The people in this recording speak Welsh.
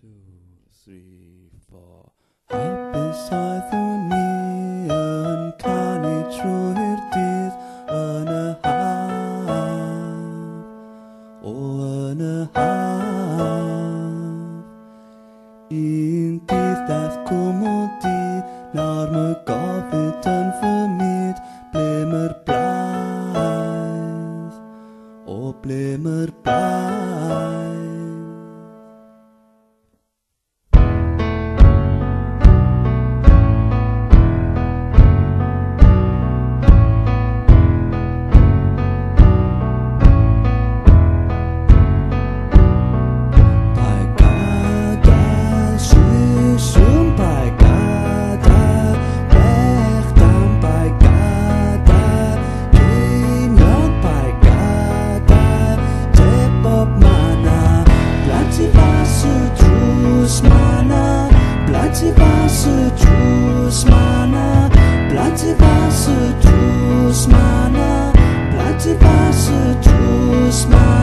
3, 4 Hapus oedd ni yn canu trwy'r dydd yn y haf, yn y haf. Un dydd daeth cwmw dydd, nawr mae gofyd yn fy myd, ble mae'r blaidd, ble mae'r blaidd. Drws mana, Blaidd Drws mana, Blaidd Drws mana.